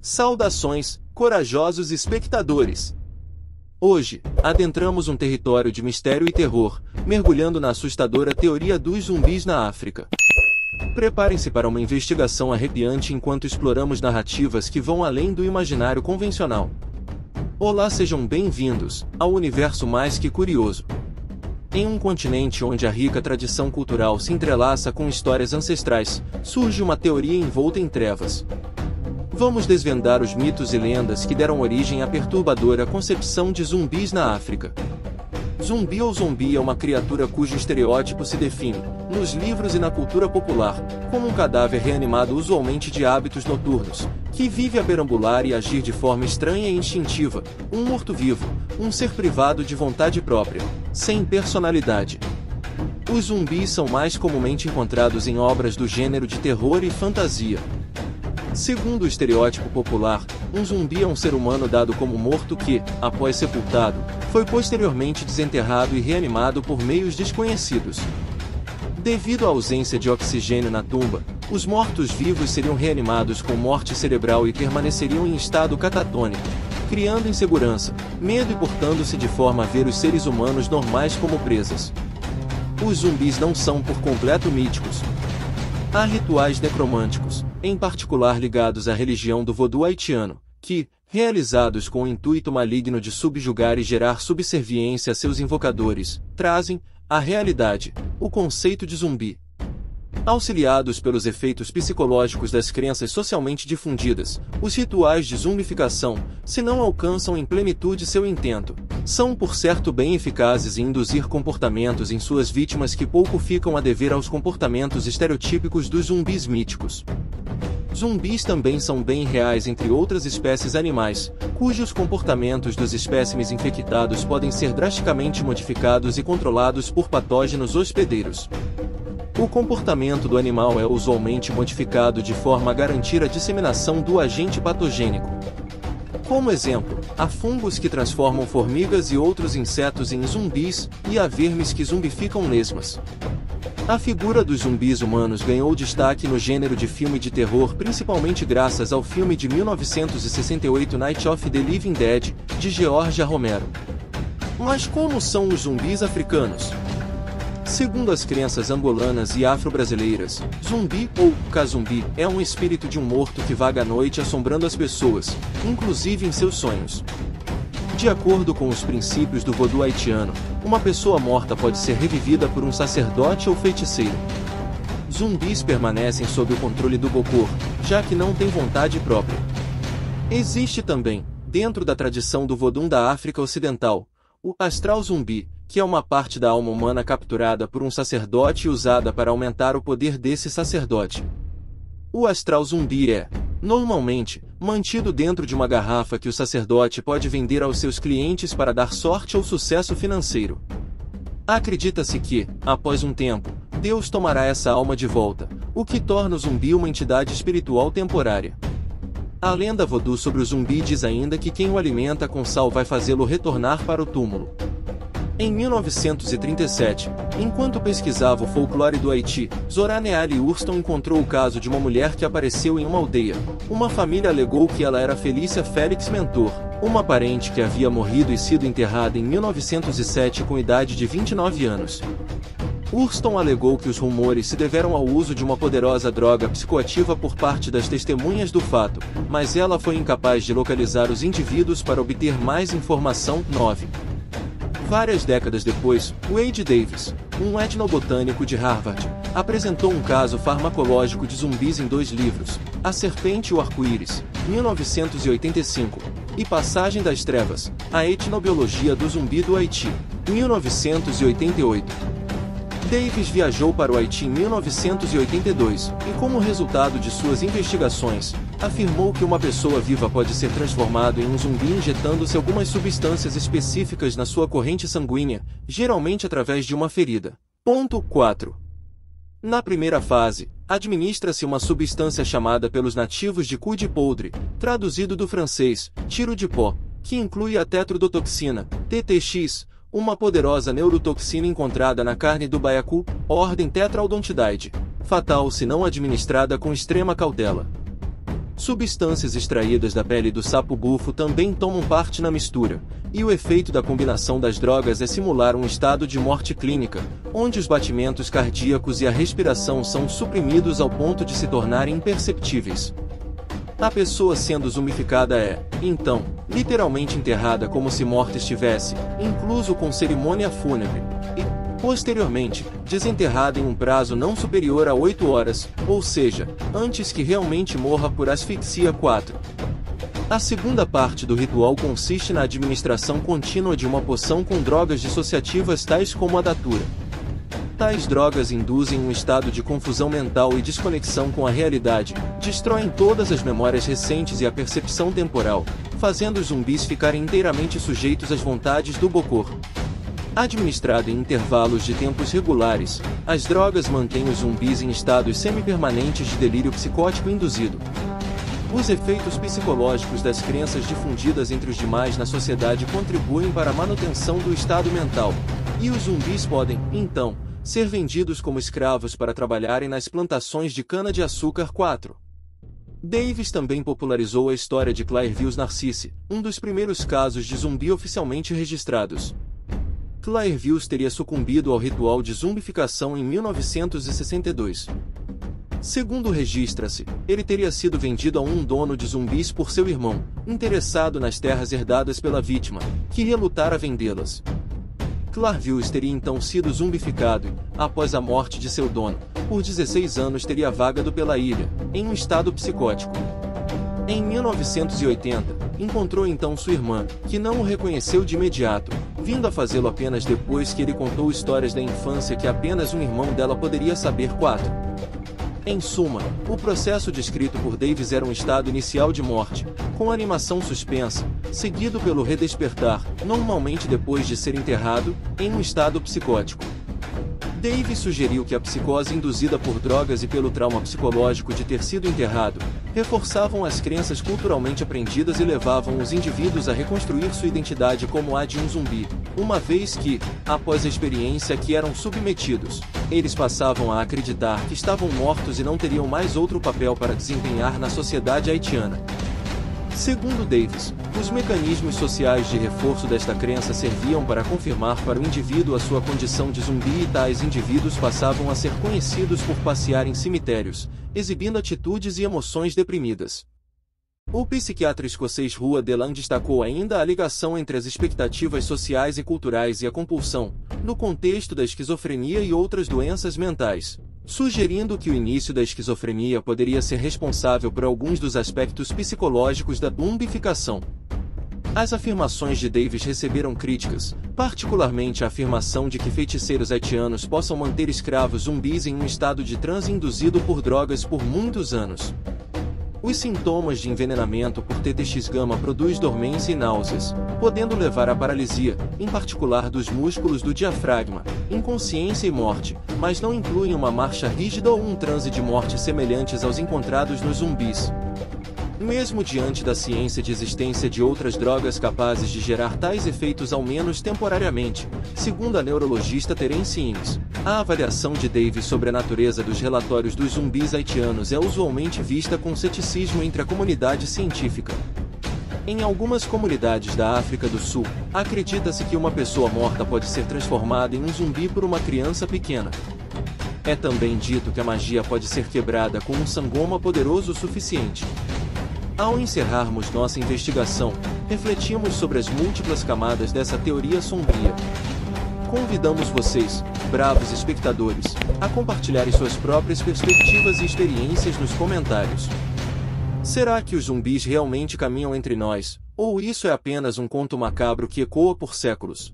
Saudações, corajosos espectadores! Hoje, adentramos um território de mistério e terror, mergulhando na assustadora teoria dos zumbis na África. Preparem-se para uma investigação arrepiante enquanto exploramos narrativas que vão além do imaginário convencional. Olá, sejam bem-vindos ao universo mais que curioso. Em um continente onde a rica tradição cultural se entrelaça com histórias ancestrais, surge uma teoria envolta em trevas. Vamos desvendar os mitos e lendas que deram origem à perturbadora concepção de zumbis na África. Zumbi ou zombi é uma criatura cujo estereótipo se define, nos livros e na cultura popular, como um cadáver reanimado usualmente de hábitos noturnos, que vive a perambular e agir de forma estranha e instintiva, um morto-vivo, um ser privado de vontade própria, sem personalidade. Os zumbis são mais comumente encontrados em obras do gênero de terror e fantasia. Segundo o estereótipo popular, um zumbi é um ser humano dado como morto que, após sepultado, foi posteriormente desenterrado e reanimado por meios desconhecidos. Devido à ausência de oxigênio na tumba, os mortos-vivos seriam reanimados com morte cerebral e permaneceriam em estado catatônico, criando insegurança, medo e portando-se de forma a ver os seres humanos normais como presas. Os zumbis não são por completo míticos. Há rituais necromânticos, em particular ligados à religião do vodu haitiano, que, realizados com o intuito maligno de subjugar e gerar subserviência a seus invocadores, trazem, à realidade, o conceito de zumbi. Auxiliados pelos efeitos psicológicos das crenças socialmente difundidas, os rituais de zumbificação, se não alcançam em plenitude seu intento, são por certo bem eficazes em induzir comportamentos em suas vítimas que pouco ficam a dever aos comportamentos estereotípicos dos zumbis míticos. Zumbis também são bem reais entre outras espécies animais, cujos comportamentos dos espécimes infectados podem ser drasticamente modificados e controlados por patógenos hospedeiros. O comportamento do animal é usualmente modificado de forma a garantir a disseminação do agente patogênico. Como exemplo, há fungos que transformam formigas e outros insetos em zumbis, e há vermes que zumbificam lesmas. A figura dos zumbis humanos ganhou destaque no gênero de filme de terror principalmente graças ao filme de 1968 Night of the Living Dead, de George A. Romero. Mas como são os zumbis africanos? Segundo as crenças angolanas e afro-brasileiras, zumbi, ou kazumbi, é um espírito de um morto que vaga à noite assombrando as pessoas, inclusive em seus sonhos. De acordo com os princípios do vodu haitiano, uma pessoa morta pode ser revivida por um sacerdote ou feiticeiro. Zumbis permanecem sob o controle do Bokor, já que não têm vontade própria. Existe também, dentro da tradição do vodum da África Ocidental, o astral zumbi, que é uma parte da alma humana capturada por um sacerdote e usada para aumentar o poder desse sacerdote. O astral zumbi é, normalmente, mantido dentro de uma garrafa que o sacerdote pode vender aos seus clientes para dar sorte ou sucesso financeiro. Acredita-se que, após um tempo, Deus tomará essa alma de volta, o que torna o zumbi uma entidade espiritual temporária. A lenda vodu sobre o zumbi diz ainda que quem o alimenta com sal vai fazê-lo retornar para o túmulo. Em 1937, enquanto pesquisava o folclore do Haiti, Zora Neale Hurston encontrou o caso de uma mulher que apareceu em uma aldeia. Uma família alegou que ela era Felícia Félix Mentor, uma parente que havia morrido e sido enterrada em 1907 com idade de 29 anos. Hurston alegou que os rumores se deveram ao uso de uma poderosa droga psicoativa por parte das testemunhas do fato, mas ela foi incapaz de localizar os indivíduos para obter mais informação. 9. Várias décadas depois, Wade Davis, um etnobotânico de Harvard, apresentou um caso farmacológico de zumbis em 2 livros, A Serpente e o Arco-Íris, 1985, e Passagem das Trevas, A Etnobiologia do Zumbi do Haiti, 1988. Davis viajou para o Haiti em 1982, e como resultado de suas investigações, afirmou que uma pessoa viva pode ser transformada em um zumbi injetando-se algumas substâncias específicas na sua corrente sanguínea, geralmente através de uma ferida. Ponto 4. Na primeira fase, administra-se uma substância chamada pelos nativos de cu de podre, traduzido do francês, tiro de pó, que inclui a tetrodotoxina, TTX, uma poderosa neurotoxina encontrada na carne do baiacu, ordem Tetraodontidae, fatal se não administrada com extrema cautela. Substâncias extraídas da pele do sapo-bufo também tomam parte na mistura, e o efeito da combinação das drogas é simular um estado de morte clínica, onde os batimentos cardíacos e a respiração são suprimidos ao ponto de se tornarem imperceptíveis. A pessoa sendo zumbificada é, então, literalmente enterrada como se morta estivesse, incluso com cerimônia fúnebre, e, posteriormente, desenterrada em um prazo não superior a 8 horas, ou seja, antes que realmente morra por asfixia. 4. A segunda parte do ritual consiste na administração contínua de uma poção com drogas dissociativas tais como a datura. Tais drogas induzem um estado de confusão mental e desconexão com a realidade, destroem todas as memórias recentes e a percepção temporal, fazendo os zumbis ficarem inteiramente sujeitos às vontades do Bokor. Administrada em intervalos de tempos regulares, as drogas mantêm os zumbis em estados semipermanentes de delírio psicótico induzido. Os efeitos psicológicos das crenças difundidas entre os demais na sociedade contribuem para a manutenção do estado mental, e os zumbis podem, então, ser vendidos como escravos para trabalharem nas plantações de cana-de-açúcar. 4. Davis também popularizou a história de Clairville Narcisse, um dos primeiros casos de zumbi oficialmente registrados. Clairville teria sucumbido ao ritual de zumbificação em 1962. Segundo registra-se, ele teria sido vendido a um dono de zumbis por seu irmão, interessado nas terras herdadas pela vítima, que ia lutar a vendê-las. Clairville teria então sido zumbificado e, após a morte de seu dono, por 16 anos teria vagado pela ilha, em um estado psicótico. Em 1980, encontrou então sua irmã, que não o reconheceu de imediato, vindo a fazê-lo apenas depois que ele contou histórias da infância que apenas um irmão dela poderia saber. 4. Em suma, o processo descrito por Davis era um estado inicial de morte, com animação suspensa, seguido pelo redespertar, normalmente depois de ser enterrado, em um estado psicótico. Davis sugeriu que a psicose induzida por drogas e pelo trauma psicológico de ter sido enterrado, reforçavam as crenças culturalmente aprendidas e levavam os indivíduos a reconstruir sua identidade como a de um zumbi, uma vez que, após a experiência a que eram submetidos, eles passavam a acreditar que estavam mortos e não teriam mais outro papel para desempenhar na sociedade haitiana. Segundo Davis, os mecanismos sociais de reforço desta crença serviam para confirmar para o indivíduo a sua condição de zumbi e tais indivíduos passavam a ser conhecidos por passear em cemitérios, exibindo atitudes e emoções deprimidas. O psiquiatra escocês Rua Delan destacou ainda a ligação entre as expectativas sociais e culturais e a compulsão, no contexto da esquizofrenia e outras doenças mentais, sugerindo que o início da esquizofrenia poderia ser responsável por alguns dos aspectos psicológicos da zumbificação. As afirmações de Davis receberam críticas, particularmente a afirmação de que feiticeiros haitianos possam manter escravos zumbis em um estado de transe induzido por drogas por muitos anos. Os sintomas de envenenamento por TTX-gama produz dormência e náuseas, podendo levar à paralisia, em particular dos músculos do diafragma, inconsciência e morte, mas não incluem uma marcha rígida ou um transe de morte semelhantes aos encontrados nos zumbis. Mesmo diante da ciência de existência de outras drogas capazes de gerar tais efeitos ao menos temporariamente, segundo a neurologista Terence Innes, a avaliação de Davis sobre a natureza dos relatórios dos zumbis haitianos é usualmente vista com ceticismo entre a comunidade científica. Em algumas comunidades da África do Sul, acredita-se que uma pessoa morta pode ser transformada em um zumbi por uma criança pequena. É também dito que a magia pode ser quebrada com um sangoma poderoso o suficiente. Ao encerrarmos nossa investigação, refletimos sobre as múltiplas camadas dessa teoria sombria. Convidamos vocês, bravos espectadores, a compartilharem suas próprias perspectivas e experiências nos comentários. Será que os zumbis realmente caminham entre nós, ou isso é apenas um conto macabro que ecoa por séculos?